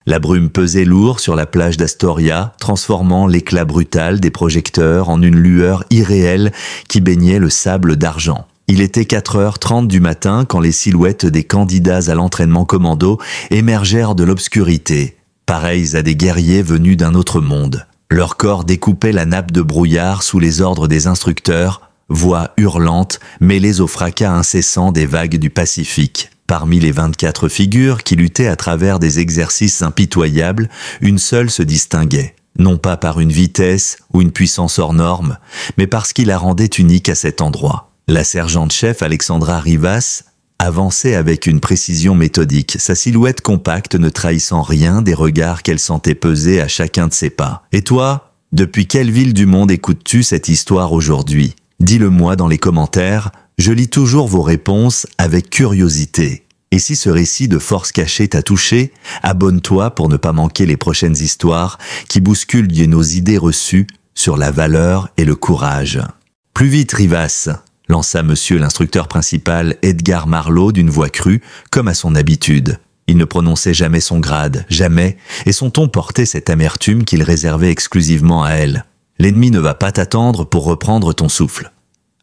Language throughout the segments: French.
La brume pesait lourd sur la plage d'Astoria, transformant l'éclat brutal des projecteurs en une lueur irréelle qui baignait le sable d'argent. Il était 4h30 du matin quand les silhouettes des candidats à l'entraînement commando émergèrent de l'obscurité, pareils à des guerriers venus d'un autre monde. Leur corps découpait la nappe de brouillard sous les ordres des instructeurs, voix hurlantes mêlées au fracas incessant des vagues du Pacifique. Parmi les 24 figures qui luttaient à travers des exercices impitoyables, une seule se distinguait, non pas par une vitesse ou une puissance hors norme, mais parce qu'il la rendait unique à cet endroit. La sergente-chef Alexandra Rivas avançait avec une précision méthodique, sa silhouette compacte ne trahissant rien des regards qu'elle sentait peser à chacun de ses pas. « Et toi, depuis quelle ville du monde écoutes-tu cette histoire aujourd'hui ? Dis-le-moi dans les commentaires, je lis toujours vos réponses avec curiosité. Et si ce récit de force cachée t'a touché, abonne-toi pour ne pas manquer les prochaines histoires qui bousculent nos idées reçues sur la valeur et le courage. » « Plus vite, Rivas !» lança monsieur l'instructeur principal Edgar Marleau d'une voix crue, comme à son habitude. Il ne prononçait jamais son grade, jamais, et son ton portait cette amertume qu'il réservait exclusivement à elle. « L'ennemi ne va pas t'attendre pour reprendre ton souffle. »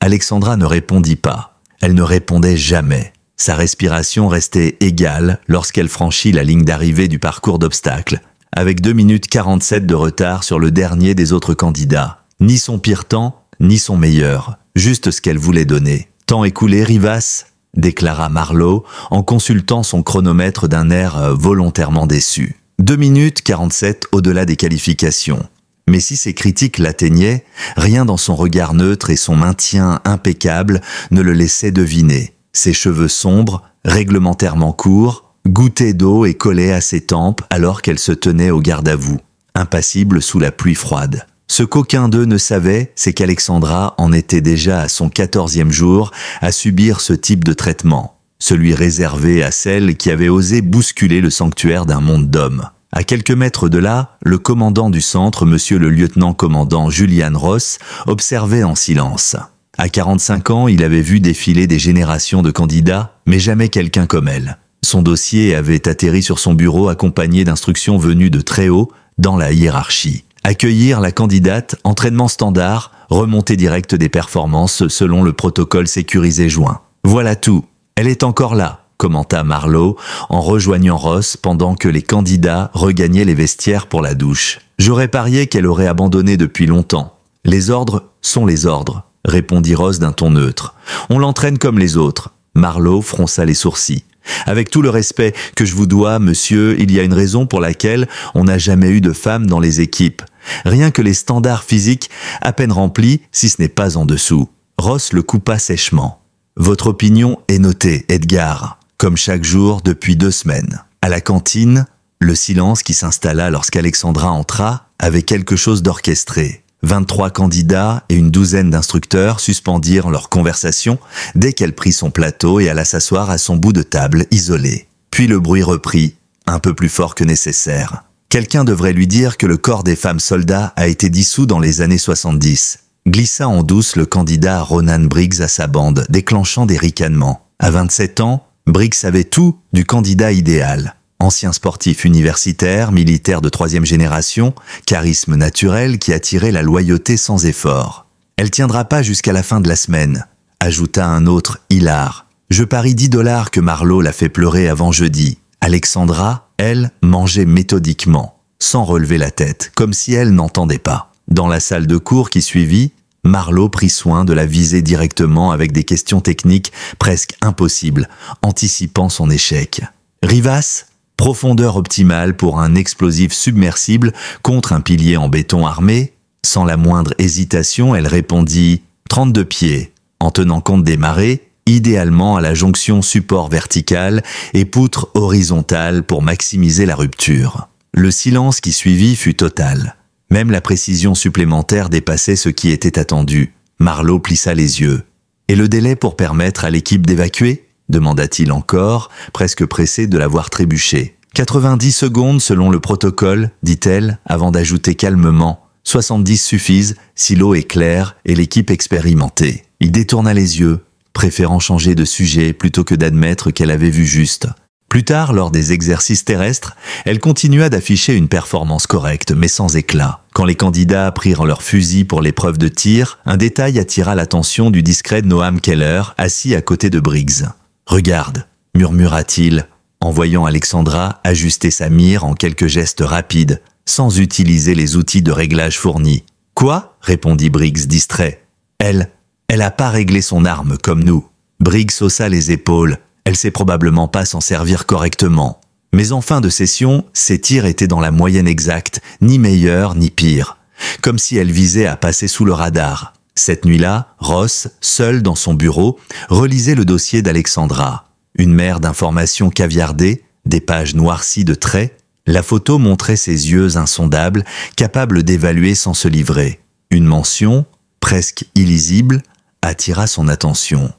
Alexandra ne répondit pas. Elle ne répondait jamais. Sa respiration restait égale lorsqu'elle franchit la ligne d'arrivée du parcours d'obstacles, avec 2 minutes 47 de retard sur le dernier des autres candidats. Ni son pire temps, ni son meilleur. Juste ce qu'elle voulait donner. « Temps écoulé, Rivas ?» déclara Marleau en consultant son chronomètre d'un air volontairement déçu. 2 minutes 47 au-delà des qualifications. Mais si ses critiques l'atteignaient, rien dans son regard neutre et son maintien impeccable ne le laissait deviner. Ses cheveux sombres, réglementairement courts, gouttés d'eau et collaient à ses tempes alors qu'elle se tenait au garde-à-vous, impassible sous la pluie froide. Ce qu'aucun d'eux ne savait, c'est qu'Alexandra en était déjà à son 14e jour à subir ce type de traitement, celui réservé à celle qui avait osé bousculer le sanctuaire d'un monde d'hommes. À quelques mètres de là, le commandant du centre, monsieur le lieutenant-commandant Julian Ross, observait en silence. À 45 ans, il avait vu défiler des générations de candidats, mais jamais quelqu'un comme elle. Son dossier avait atterri sur son bureau accompagné d'instructions venues de très haut dans la hiérarchie. Accueillir la candidate, entraînement standard, remontée directe des performances selon le protocole sécurisé joint. Voilà tout. Elle est encore là, commenta Marleau en rejoignant Ross pendant que les candidats regagnaient les vestiaires pour la douche. J'aurais parié qu'elle aurait abandonné depuis longtemps. Les ordres sont les ordres, répondit Ross d'un ton neutre. On l'entraîne comme les autres. Marleau fronça les sourcils. Avec tout le respect que je vous dois, monsieur, il y a une raison pour laquelle on n'a jamais eu de femmes dans les équipes. Rien que les standards physiques, à peine remplis, si ce n'est pas en dessous. Ross le coupa sèchement. Votre opinion est notée, Edgar, comme chaque jour depuis 2 semaines. À la cantine, le silence qui s'installa lorsqu'Alexandra entra avait quelque chose d'orchestré. 23 candidats et une douzaine d'instructeurs suspendirent leur conversation dès qu'elle prit son plateau et alla s'asseoir à son bout de table isolé. Puis le bruit reprit, un peu plus fort que nécessaire. Quelqu'un devrait lui dire que le corps des femmes soldats a été dissous dans les années 70. Glissa en douce le candidat Ronan Briggs à sa bande, déclenchant des ricanements. À 27 ans, Briggs savait tout du candidat idéal. Ancien sportif universitaire, militaire de 3e génération, charisme naturel qui attirait la loyauté sans effort. « Elle tiendra pas jusqu'à la fin de la semaine », ajouta un autre hilar. « Je parie $10 que Marleau l'a fait pleurer avant jeudi. » Alexandra, elle, mangeait méthodiquement, sans relever la tête, comme si elle n'entendait pas. Dans la salle de cours qui suivit, Marleau prit soin de la viser directement avec des questions techniques presque impossibles, anticipant son échec. « Rivas ?» Profondeur optimale pour un explosif submersible contre un pilier en béton armé. Sans la moindre hésitation, elle répondit « 32 pieds », en tenant compte des marées, idéalement à la jonction support vertical et poutre horizontale pour maximiser la rupture. Le silence qui suivit fut total. Même la précision supplémentaire dépassait ce qui était attendu. Marleau plissa les yeux. « Et le délai pour permettre à l'équipe d'évacuer ?» demanda-t-il encore, presque pressé de la voir trébucher. 90 secondes selon le protocole, dit-elle, avant d'ajouter calmement. 70 suffisent si l'eau est claire et l'équipe expérimentée. Il détourna les yeux, préférant changer de sujet plutôt que d'admettre qu'elle avait vu juste. Plus tard, lors des exercices terrestres, elle continua d'afficher une performance correcte, mais sans éclat. Quand les candidats prirent leurs fusils pour l'épreuve de tir, un détail attira l'attention du discret Noam Keller, assis à côté de Briggs. « Regarde », murmura-t-il, en voyant Alexandra ajuster sa mire en quelques gestes rapides, sans utiliser les outils de réglage fournis. « Quoi ?» répondit Briggs distrait. « Elle a pas réglé son arme comme nous. » Briggs haussa les épaules. Elle sait probablement pas s'en servir correctement. Mais en fin de session, ses tirs étaient dans la moyenne exacte, ni meilleurs ni pires. Comme si elle visait à passer sous le radar. Cette nuit-là, Ross, seul dans son bureau, relisait le dossier d'Alexandra. Une mer d'informations caviardées, des pages noircies de traits. La photo montrait ses yeux insondables, capables d'évaluer sans se livrer. Une mention, presque illisible, attira son attention.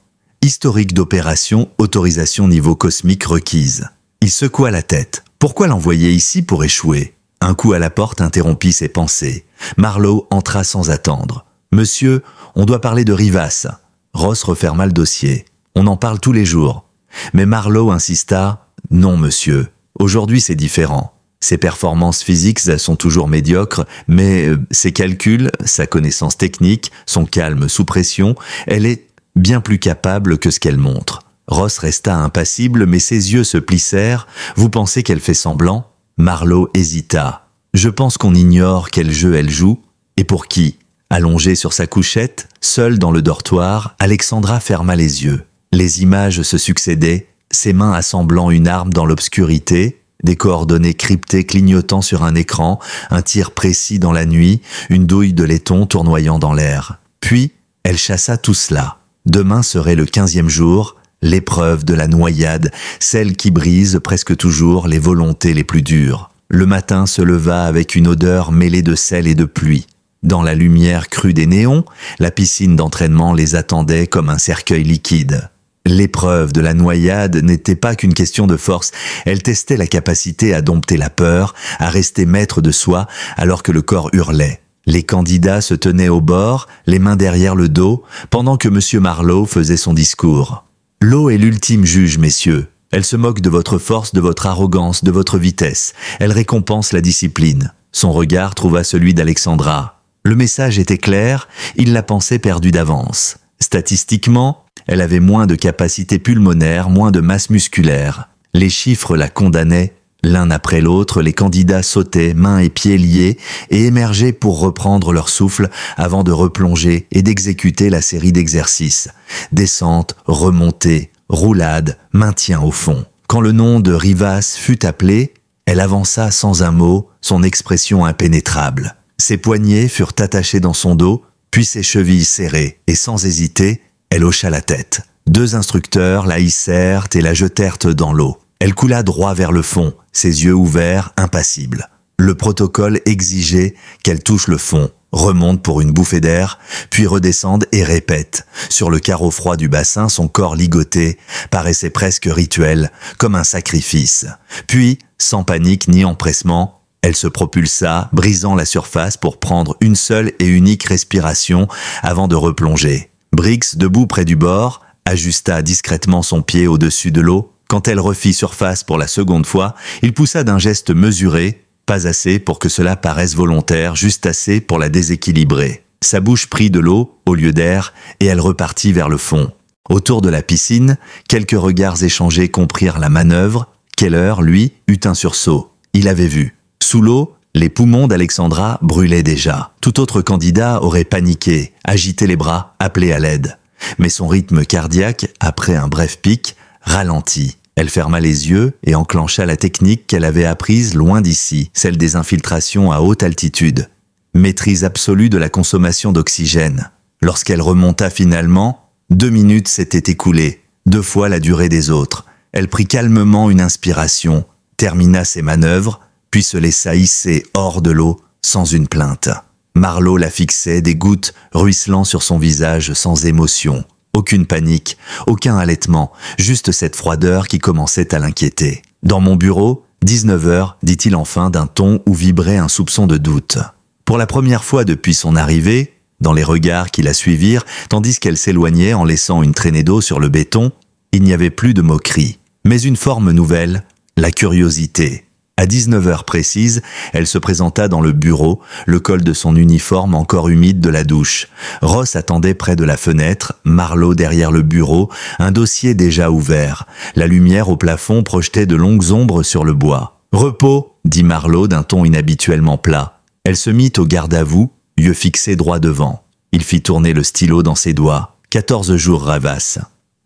Historique d'opération, autorisation niveau cosmique requise. Il secoua la tête. Pourquoi l'envoyer ici pour échouer? Un coup à la porte interrompit ses pensées. Marlowe entra sans attendre. « Monsieur, on doit parler de Rivas. » Ross referma le dossier. « On en parle tous les jours. » Mais Marlowe insista. « Non, monsieur. Aujourd'hui, c'est différent. Ses performances physiques sont toujours médiocres, mais ses calculs, sa connaissance technique, son calme sous pression, elle est bien plus capable que ce qu'elle montre. » Ross resta impassible, mais ses yeux se plissèrent. « Vous pensez qu'elle fait semblant ?» Marlowe hésita. « Je pense qu'on ignore quel jeu elle joue. Et pour qui ?» Allongée sur sa couchette, seule dans le dortoir, Alexandra ferma les yeux. Les images se succédaient, ses mains assemblant une arme dans l'obscurité, des coordonnées cryptées clignotant sur un écran, un tir précis dans la nuit, une douille de laiton tournoyant dans l'air. Puis, elle chassa tout cela. Demain serait le 15e jour, l'épreuve de la noyade, celle qui brise presque toujours les volontés les plus dures. Le matin se leva avec une odeur mêlée de sel et de pluie. Dans la lumière crue des néons, la piscine d'entraînement les attendait comme un cercueil liquide. L'épreuve de la noyade n'était pas qu'une question de force, elle testait la capacité à dompter la peur, à rester maître de soi alors que le corps hurlait. Les candidats se tenaient au bord, les mains derrière le dos, pendant que M. Marlowe faisait son discours. « L'eau est l'ultime juge, messieurs. Elle se moque de votre force, de votre arrogance, de votre vitesse. Elle récompense la discipline. » Son regard trouva celui d'Alexandra. Le message était clair, il la pensait perdue d'avance. Statistiquement, elle avait moins de capacité pulmonaire, moins de masse musculaire. Les chiffres la condamnaient. L'un après l'autre, les candidats sautaient, mains et pieds liés, et émergeaient pour reprendre leur souffle avant de replonger et d'exécuter la série d'exercices. Descente, remontée, roulade, maintien au fond. Quand le nom de Rivas fut appelé, elle avança sans un mot, son expression impénétrable. Ses poignets furent attachés dans son dos, puis ses chevilles serrées, et sans hésiter, elle hocha la tête. 2 instructeurs la hissèrent et la jetèrent dans l'eau. Elle coula droit vers le fond, ses yeux ouverts, impassibles. Le protocole exigeait qu'elle touche le fond, remonte pour une bouffée d'air, puis redescende et répète. Sur le carreau froid du bassin, son corps ligoté paraissait presque rituel, comme un sacrifice. Puis, sans panique ni empressement, elle se propulsa, brisant la surface pour prendre une seule et unique respiration avant de replonger. Briggs, debout près du bord, ajusta discrètement son pied au-dessus de l'eau. Quand elle refit surface pour la seconde fois, il poussa d'un geste mesuré, pas assez pour que cela paraisse volontaire, juste assez pour la déséquilibrer. Sa bouche prit de l'eau au lieu d'air et elle repartit vers le fond. Autour de la piscine, quelques regards échangés comprirent la manœuvre. Keller, lui, eut un sursaut. Il avait vu. Sous l'eau, les poumons d'Alexandra brûlaient déjà. Tout autre candidat aurait paniqué, agité les bras, appelé à l'aide. Mais son rythme cardiaque, après un bref pic, ralentit. Elle ferma les yeux et enclencha la technique qu'elle avait apprise loin d'ici, celle des infiltrations à haute altitude. Maîtrise absolue de la consommation d'oxygène. Lorsqu'elle remonta finalement, 2 minutes s'étaient écoulées, 2 fois la durée des autres. Elle prit calmement une inspiration, termina ses manœuvres, puis se laissa hisser hors de l'eau sans une plainte. Marlowe la fixait, des gouttes ruisselant sur son visage sans émotion. Aucune panique, aucun halètement, juste cette froideur qui commençait à l'inquiéter. « Dans mon bureau, 19h, dit-il enfin d'un ton où vibrait un soupçon de doute. Pour la première fois depuis son arrivée, dans les regards qui la suivirent, tandis qu'elle s'éloignait en laissant une traînée d'eau sur le béton, il n'y avait plus de moquerie. mais une forme nouvelle, la curiosité. À 19 heures précises, elle se présenta dans le bureau, le col de son uniforme encore humide de la douche. Ross attendait près de la fenêtre, Marlowe derrière le bureau, un dossier déjà ouvert. La lumière au plafond projetait de longues ombres sur le bois. « Repos !» dit Marlowe d'un ton inhabituellement plat. Elle se mit au garde à vous, yeux fixés droit devant. Il fit tourner le stylo dans ses doigts. 14 jours ravasse.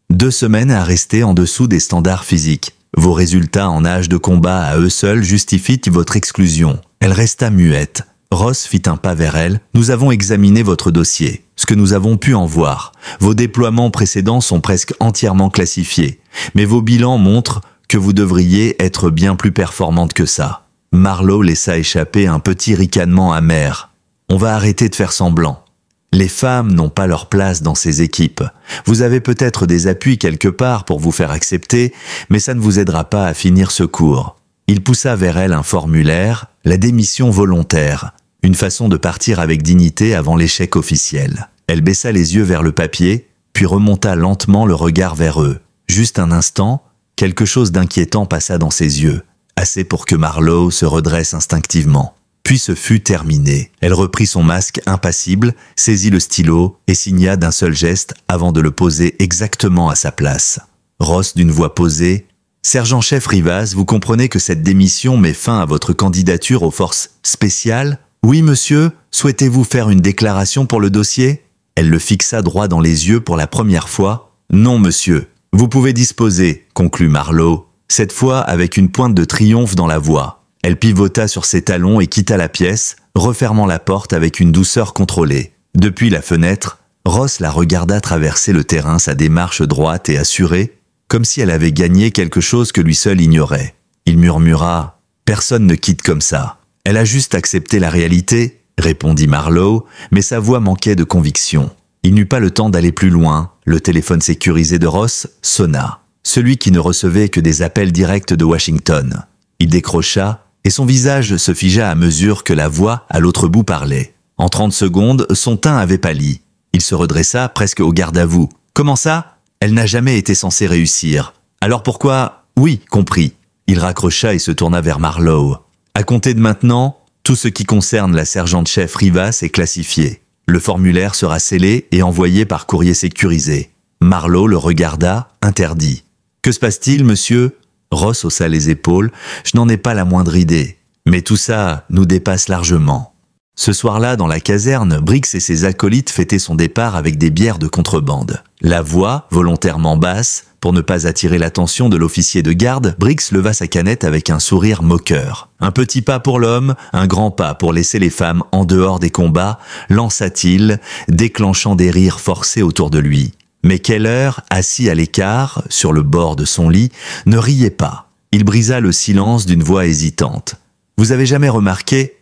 2 semaines à rester en dessous des standards physiques. Vos résultats en âge de combat à eux seuls justifient votre exclusion. Elle resta muette. Ross fit un pas vers elle. Nous avons examiné votre dossier. Ce que nous avons pu en voir. Vos déploiements précédents sont presque entièrement classifiés. Mais vos bilans montrent que vous devriez être bien plus performante que ça. Marlowe laissa échapper un petit ricanement amer. On va arrêter de faire semblant. Les femmes n'ont pas leur place dans ces équipes. Vous avez peut-être des appuis quelque part pour vous faire accepter, mais ça ne vous aidera pas à finir ce cours. Il poussa vers elle un formulaire, la démission volontaire, une façon de partir avec dignité avant l'échec officiel. Elle baissa les yeux vers le papier, puis remonta lentement le regard vers eux. Juste un instant, quelque chose d'inquiétant passa dans ses yeux, assez pour que Marlowe se redresse instinctivement. Puis ce fut terminé. Elle reprit son masque impassible, saisit le stylo et signa d'un seul geste avant de le poser exactement à sa place. Ross d'une voix posée. « Sergent-chef Rivas, vous comprenez que cette démission met fin à votre candidature aux forces spéciales ? Oui, monsieur. Souhaitez-vous faire une déclaration pour le dossier ?» Elle le fixa droit dans les yeux pour la première fois. « Non, monsieur. Vous pouvez disposer, » conclut Marlowe, cette fois avec une pointe de triomphe dans la voix. Elle pivota sur ses talons et quitta la pièce, refermant la porte avec une douceur contrôlée. Depuis la fenêtre, Ross la regarda traverser le terrain, sa démarche droite et assurée, comme si elle avait gagné quelque chose que lui seul ignorait. Il murmura « Personne ne quitte comme ça. Elle a juste accepté la réalité », répondit Marlowe, mais sa voix manquait de conviction. Il n'eut pas le temps d'aller plus loin. Le téléphone sécurisé de Ross sonna. Celui qui ne recevait que des appels directs de Washington. Il décrocha, et son visage se figea à mesure que la voix à l'autre bout parlait. En 30 secondes, son teint avait pâli. Il se redressa presque au garde à vous. « Comment ça ? Elle n'a jamais été censée réussir. Alors pourquoi ? Oui, compris. » Il raccrocha et se tourna vers Marlowe. « À compter de maintenant, tout ce qui concerne la sergente-chef Rivas est classifié. Le formulaire sera scellé et envoyé par courrier sécurisé. » Marlowe le regarda, interdit. « Que se passe-t-il, monsieur ?» Ross haussa les épaules. « Je n'en ai pas la moindre idée. Mais tout ça nous dépasse largement. » Ce soir-là, dans la caserne, Briggs et ses acolytes fêtaient son départ avec des bières de contrebande. La voix, volontairement basse, pour ne pas attirer l'attention de l'officier de garde, Briggs leva sa canette avec un sourire moqueur. « Un petit pas pour l'homme, un grand pas pour laisser les femmes en dehors des combats », lança-t-il, déclenchant des rires forcés autour de lui. Mais Keller, assis à l'écart, sur le bord de son lit, ne riait pas. Il brisa le silence d'une voix hésitante. « Vous avez jamais remarqué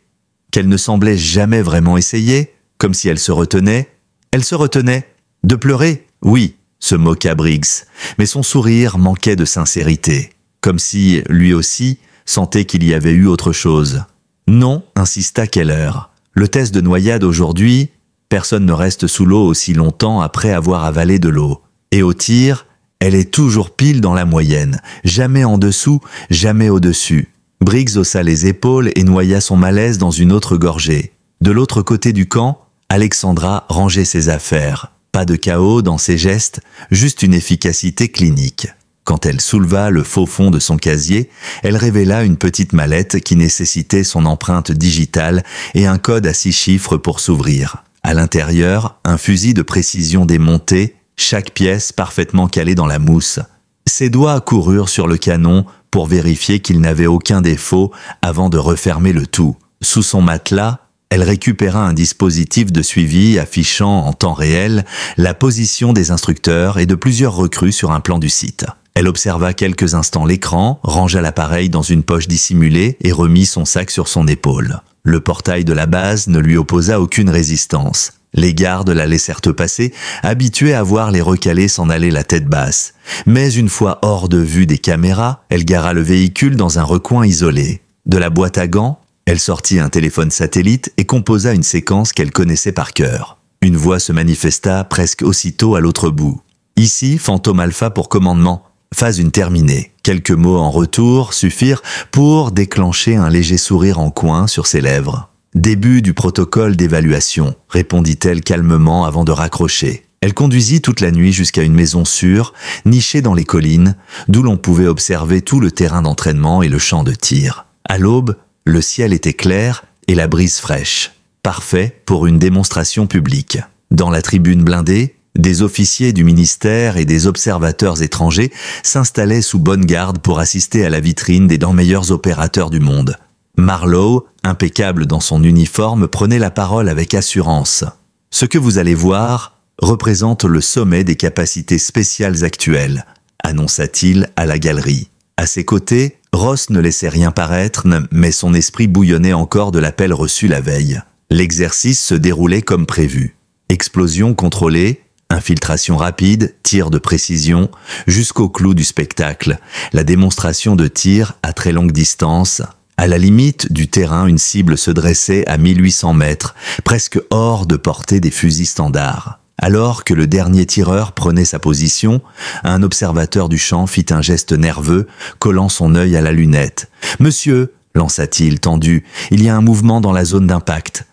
qu'elle ne semblait jamais vraiment essayer, comme si elle se retenait ? Elle se retenait. De pleurer ? Oui, » se moqua Briggs, mais son sourire manquait de sincérité, comme si, lui aussi, sentait qu'il y avait eu autre chose. « Non, » insista Keller. « Le test de noyade aujourd'hui, personne ne reste sous l'eau aussi longtemps après avoir avalé de l'eau. Et au tir, elle est toujours pile dans la moyenne, jamais en dessous, jamais au-dessus. » Briggs haussa les épaules et noya son malaise dans une autre gorgée. De l'autre côté du camp, Alexandra rangeait ses affaires. Pas de chaos dans ses gestes, juste une efficacité clinique. Quand elle souleva le faux fond de son casier, elle révéla une petite mallette qui nécessitait son empreinte digitale et un code à 6 chiffres pour s'ouvrir. À l'intérieur, un fusil de précision démonté, chaque pièce parfaitement calée dans la mousse. Ses doigts coururent sur le canon pour vérifier qu'il n'avait aucun défaut avant de refermer le tout. Sous son matelas, elle récupéra un dispositif de suivi affichant en temps réel la position des instructeurs et de plusieurs recrues sur un plan du site. Elle observa quelques instants l'écran, rangea l'appareil dans une poche dissimulée et remit son sac sur son épaule. Le portail de la base ne lui opposa aucune résistance. Les gardes la laissèrent passer, habitués à voir les recalés s'en aller la tête basse. Mais une fois hors de vue des caméras, elle gara le véhicule dans un recoin isolé. De la boîte à gants, elle sortit un téléphone satellite et composa une séquence qu'elle connaissait par cœur. Une voix se manifesta presque aussitôt à l'autre bout. « Ici, Fantôme Alpha pour commandement. Phase 1 terminée. Quelques mots en retour suffirent pour déclencher un léger sourire en coin sur ses lèvres. Début du protocole d'évaluation, répondit-elle calmement avant de raccrocher. Elle conduisit toute la nuit jusqu'à une maison sûre, nichée dans les collines, d'où l'on pouvait observer tout le terrain d'entraînement et le champ de tir. À l'aube, le ciel était clair et la brise fraîche. Parfait pour une démonstration publique. Dans la tribune blindée, des officiers du ministère et des observateurs étrangers s'installaient sous bonne garde pour assister à la vitrine des 2 meilleurs opérateurs du monde. Marlowe, impeccable dans son uniforme, prenait la parole avec assurance. « Ce que vous allez voir représente le sommet des capacités spéciales actuelles », annonça-t-il à la galerie. À ses côtés, Ross ne laissait rien paraître, mais son esprit bouillonnait encore de l'appel reçu la veille. L'exercice se déroulait comme prévu. Explosion contrôlée, infiltration rapide, tir de précision, jusqu'au clou du spectacle, la démonstration de tir à très longue distance. À la limite du terrain, une cible se dressait à 1800 mètres, presque hors de portée des fusils standards. Alors que le dernier tireur prenait sa position, un observateur du champ fit un geste nerveux, collant son œil à la lunette. « Monsieur !» lança-t-il tendu, « il y a un mouvement dans la zone d'impact. »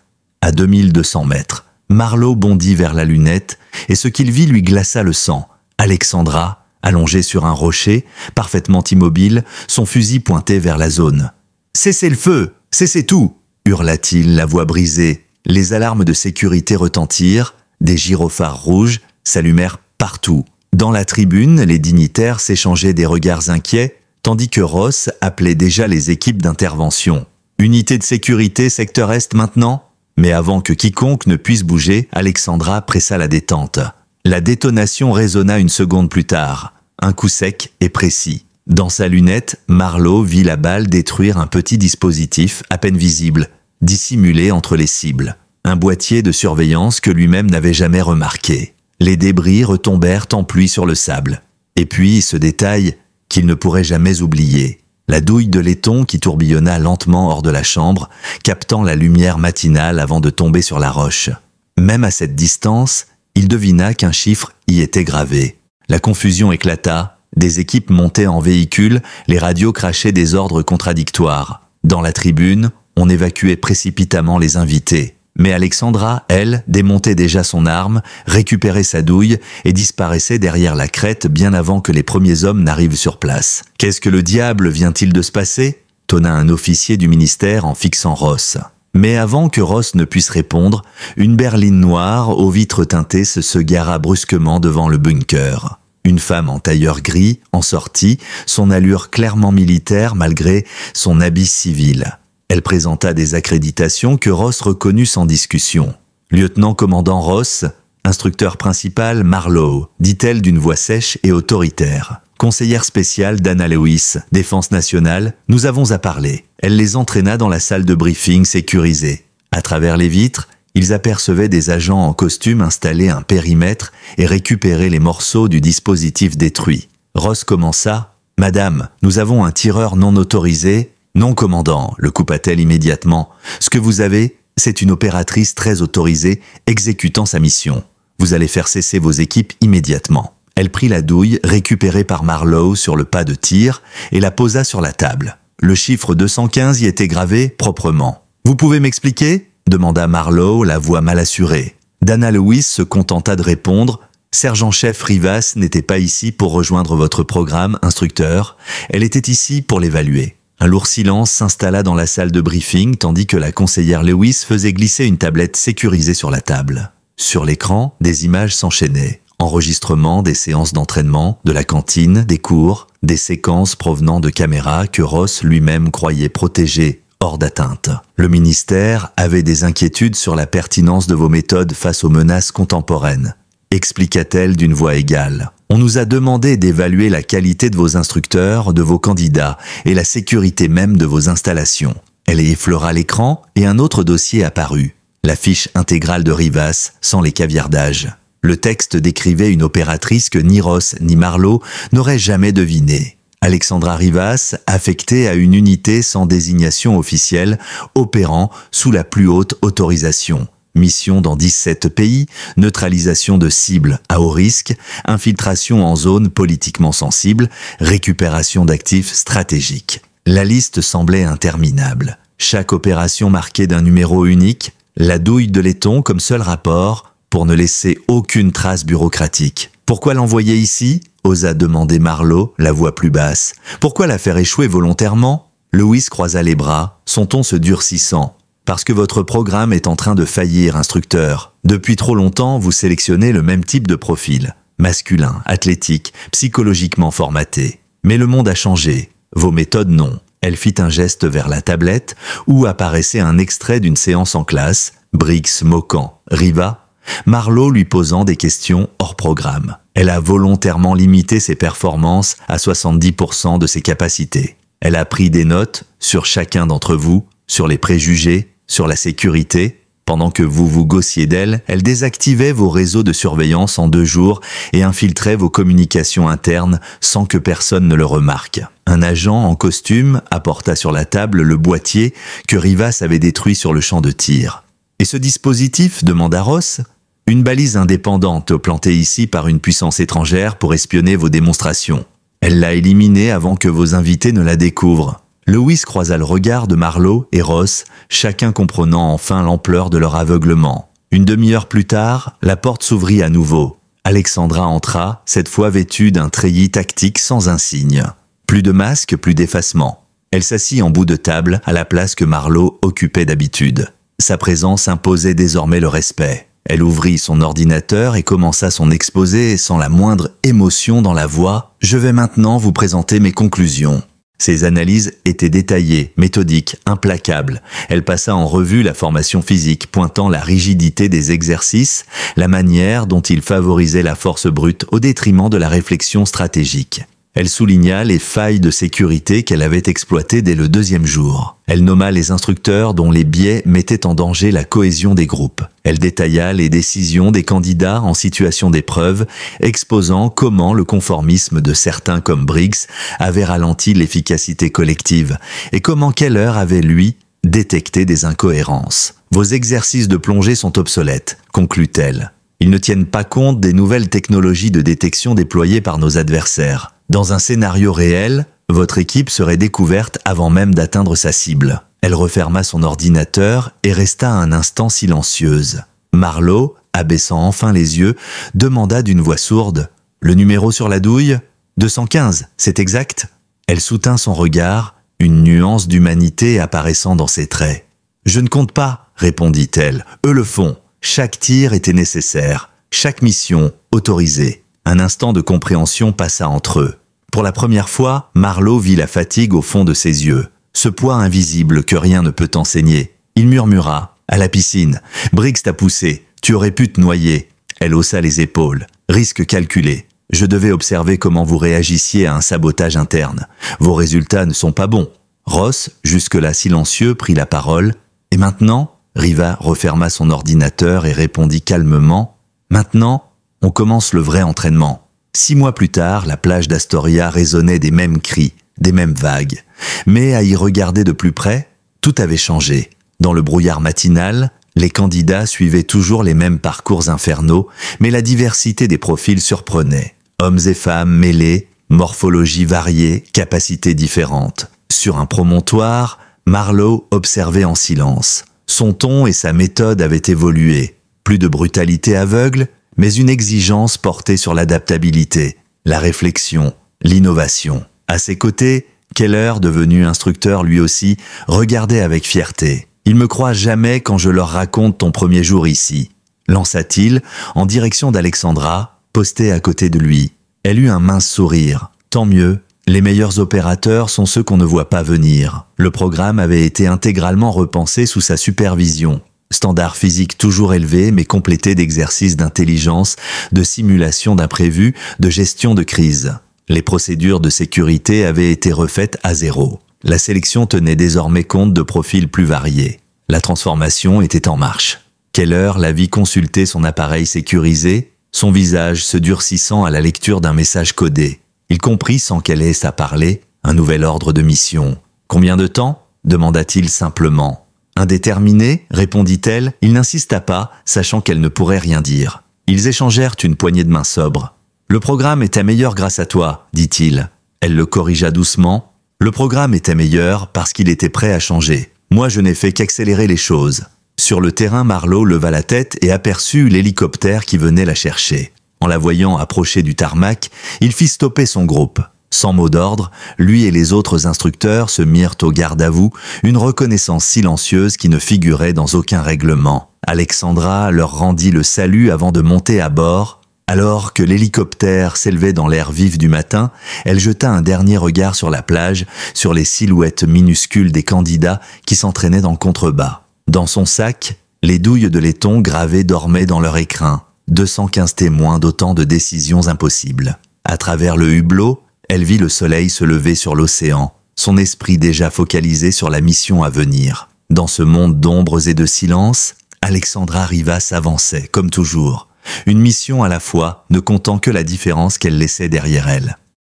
À 2200 mètres, Marlowe bondit vers la lunette et ce qu'il vit lui glaça le sang. Alexandra, allongée sur un rocher, parfaitement immobile, son fusil pointé vers la zone. « Cessez le feu! Cessez tout !» hurla-t-il, la voix brisée. Les alarmes de sécurité retentirent, des gyrophares rouges s'allumèrent partout. Dans la tribune, les dignitaires s'échangeaient des regards inquiets, tandis que Ross appelait déjà les équipes d'intervention. « Unité de sécurité, secteur Est maintenant ?» Mais avant que quiconque ne puisse bouger, Alexandra pressa la détente. La détonation résonna une seconde plus tard. Un coup sec et précis. Dans sa lunette, Marlowe vit la balle détruire un petit dispositif à peine visible, dissimulé entre les cibles. Un boîtier de surveillance que lui-même n'avait jamais remarqué. Les débris retombèrent en pluie sur le sable. Et puis ce détail qu'il ne pourrait jamais oublier. La douille de laiton qui tourbillonna lentement hors de la chambre, captant la lumière matinale avant de tomber sur la roche. Même à cette distance, il devina qu'un chiffre y était gravé. La confusion éclata, des équipes montaient en véhicule, les radios crachaient des ordres contradictoires. Dans la tribune, on évacuait précipitamment les invités. Mais Alexandra, elle, démontait déjà son arme, récupérait sa douille et disparaissait derrière la crête bien avant que les premiers hommes n'arrivent sur place. « Qu'est-ce que le diable vient-il de se passer ?» tonna un officier du ministère en fixant Ross. Mais avant que Ross ne puisse répondre, une berline noire aux vitres teintées se gara brusquement devant le bunker. Une femme en tailleur gris en sortit, son allure clairement militaire malgré son habit civil. Elle présenta des accréditations que Ross reconnut sans discussion. « Lieutenant-commandant Ross, instructeur principal Marlowe », dit-elle d'une voix sèche et autoritaire. « Conseillère spéciale Dana Lewis, Défense nationale, nous avons à parler. » Elle les entraîna dans la salle de briefing sécurisée. À travers les vitres, ils apercevaient des agents en costume installer un périmètre et récupérer les morceaux du dispositif détruit. Ross commença « Madame, nous avons un tireur non autorisé. » « Non, commandant, le coupa-t-elle immédiatement. Ce que vous avez, c'est une opératrice très autorisée exécutant sa mission. Vous allez faire cesser vos équipes immédiatement. » Elle prit la douille récupérée par Marlowe sur le pas de tir et la posa sur la table. Le chiffre 215 y était gravé proprement. « Vous pouvez m'expliquer ?» demanda Marlowe, la voix mal assurée. Dana Lewis se contenta de répondre « Sergent-chef Rivas n'était pas ici pour rejoindre votre programme, instructeur. Elle était ici pour l'évaluer. » Un lourd silence s'installa dans la salle de briefing tandis que la conseillère Lewis faisait glisser une tablette sécurisée sur la table. Sur l'écran, des images s'enchaînaient. Enregistrements des séances d'entraînement, de la cantine, des cours, des séquences provenant de caméras que Ross lui-même croyait protégées, hors d'atteinte. Le ministère avait des inquiétudes sur la pertinence de vos méthodes face aux menaces contemporaines, expliqua-t-elle d'une voix égale. On nous a demandé d'évaluer la qualité de vos instructeurs, de vos candidats et la sécurité même de vos installations. Elle effleura l'écran et un autre dossier apparut. La fiche intégrale de Rivas, sans les caviardages. Le texte décrivait une opératrice que ni Ross ni Marlowe n'auraient jamais devinée. Alexandra Rivas, affectée à une unité sans désignation officielle, opérant sous la plus haute autorisation. mission dans 17 pays, neutralisation de cibles à haut risque, infiltration en zone politiquement sensible, récupération d'actifs stratégiques. La liste semblait interminable. Chaque opération marquée d'un numéro unique, la douille de laiton comme seul rapport pour ne laisser aucune trace bureaucratique. Pourquoi l'envoyer ici ? Osa demander Marlowe, la voix plus basse. Pourquoi la faire échouer volontairement ? Louis croisa les bras, son ton se durcissant. Parce que votre programme est en train de faillir, instructeur. Depuis trop longtemps, vous sélectionnez le même type de profil. Masculin, athlétique, psychologiquement formaté. Mais le monde a changé. Vos méthodes, non. Elle fit un geste vers la tablette où apparaissait un extrait d'une séance en classe, Briggs moquant, Riva, Marlowe lui posant des questions hors programme. Elle a volontairement limité ses performances à 70% de ses capacités. Elle a pris des notes sur chacun d'entre vous, sur les préjugés, sur la sécurité. Pendant que vous vous gaussiez d'elle, elle désactivait vos réseaux de surveillance en 2 jours et infiltrait vos communications internes sans que personne ne le remarque. Un agent en costume apporta sur la table le boîtier que Rivas avait détruit sur le champ de tir. « Et ce dispositif ?» demanda Ross. « Une balise indépendante plantée ici par une puissance étrangère pour espionner vos démonstrations. Elle l'a éliminée avant que vos invités ne la découvrent. » Louis croisa le regard de Marlowe et Ross, chacun comprenant enfin l'ampleur de leur aveuglement. Une demi-heure plus tard, la porte s'ouvrit à nouveau. Alexandra entra, cette fois vêtue d'un treillis tactique sans insigne. Plus de masque, plus d'effacement. Elle s'assit en bout de table, à la place que Marlowe occupait d'habitude. Sa présence imposait désormais le respect. Elle ouvrit son ordinateur et commença son exposé sans la moindre émotion dans la voix. « Je vais maintenant vous présenter mes conclusions. » Ses analyses étaient détaillées, méthodiques, implacables. Elle passa en revue la formation physique, pointant la rigidité des exercices, la manière dont ils favorisaient la force brute au détriment de la réflexion stratégique. Elle souligna les failles de sécurité qu'elle avait exploitées dès le 2e jour. Elle nomma les instructeurs dont les biais mettaient en danger la cohésion des groupes. Elle détailla les décisions des candidats en situation d'épreuve, exposant comment le conformisme de certains comme Briggs avait ralenti l'efficacité collective et comment Keller avait, lui, détecté des incohérences. « Vos exercices de plongée sont obsolètes », conclut-elle. « Ils ne tiennent pas compte des nouvelles technologies de détection déployées par nos adversaires. Dans un scénario réel, votre équipe serait découverte avant même d'atteindre sa cible. » Elle referma son ordinateur et resta un instant silencieuse. Marlowe, abaissant enfin les yeux, demanda d'une voix sourde « Le numéro sur la douille ? 215, c'est exact ?» Elle soutint son regard, une nuance d'humanité apparaissant dans ses traits. « Je ne compte pas, » répondit-elle. « Eux le font. Chaque tir était nécessaire, chaque mission autorisée. » Un instant de compréhension passa entre eux. Pour la première fois, Marlowe vit la fatigue au fond de ses yeux. Ce poids invisible que rien ne peut enseigner. Il murmura « À la piscine. Briggs t'a poussé. Tu aurais pu te noyer. » Elle haussa les épaules. « Risque calculé. Je devais observer comment vous réagissiez à un sabotage interne. Vos résultats ne sont pas bons. » Ross, jusque-là silencieux, prit la parole. « Et maintenant ?» Riva referma son ordinateur et répondit calmement. « Maintenant, on commence le vrai entraînement. » 6 mois plus tard, la plage d'Astoria résonnait des mêmes cris, des mêmes vagues. Mais à y regarder de plus près, tout avait changé. Dans le brouillard matinal, les candidats suivaient toujours les mêmes parcours infernaux, mais la diversité des profils surprenait. Hommes et femmes mêlés, morphologie variée, capacités différentes. Sur un promontoire, Marlowe observait en silence. Son ton et sa méthode avaient évolué. Plus de brutalité aveugle, mais une exigence portée sur l'adaptabilité, la réflexion, l'innovation. À ses côtés, Keller, devenu instructeur lui aussi, regardait avec fierté. « Ils me croient jamais quand je leur raconte ton premier jour ici », lança-t-il en direction d'Alexandra, postée à côté de lui. Elle eut un mince sourire. « Tant mieux, les meilleurs opérateurs sont ceux qu'on ne voit pas venir. » Le programme avait été intégralement repensé sous sa supervision. Standard physique toujours élevé, mais complété d'exercices d'intelligence, de simulation d'imprévus, de gestion de crise. Les procédures de sécurité avaient été refaites à zéro. La sélection tenait désormais compte de profils plus variés. La transformation était en marche. Keller la vit consulter son appareil sécurisé, son visage se durcissant à la lecture d'un message codé. Il comprit sans qu'elle ait à parler un nouvel ordre de mission. « Combien de temps ?» demanda-t-il simplement. « Indéterminé, répondit-elle, il n'insista pas, sachant qu'elle ne pourrait rien dire. Ils échangèrent une poignée de main sobre. « Le programme était meilleur grâce à toi, dit-il. » Elle le corrigea doucement. « Le programme était meilleur parce qu'il était prêt à changer. Moi, je n'ai fait qu'accélérer les choses. » Sur le terrain, Marlowe leva la tête et aperçut l'hélicoptère qui venait la chercher. En la voyant approcher du tarmac, il fit stopper son groupe. Sans mot d'ordre, lui et les autres instructeurs se mirent au garde-à-vous, une reconnaissance silencieuse qui ne figurait dans aucun règlement. Alexandra leur rendit le salut avant de monter à bord. Alors que l'hélicoptère s'élevait dans l'air vif du matin, elle jeta un dernier regard sur la plage, sur les silhouettes minuscules des candidats qui s'entraînaient dans le contrebas. Dans son sac, les douilles de laiton gravées dormaient dans leur écrin. 215 témoins d'autant de décisions impossibles. À travers le hublot, elle vit le soleil se lever sur l'océan, son esprit déjà focalisé sur la mission à venir. Dans ce monde d'ombres et de silence, Alexandra Rivas s'avançait, comme toujours. Une mission à la fois, ne comptant que la différence qu'elle laissait derrière elle.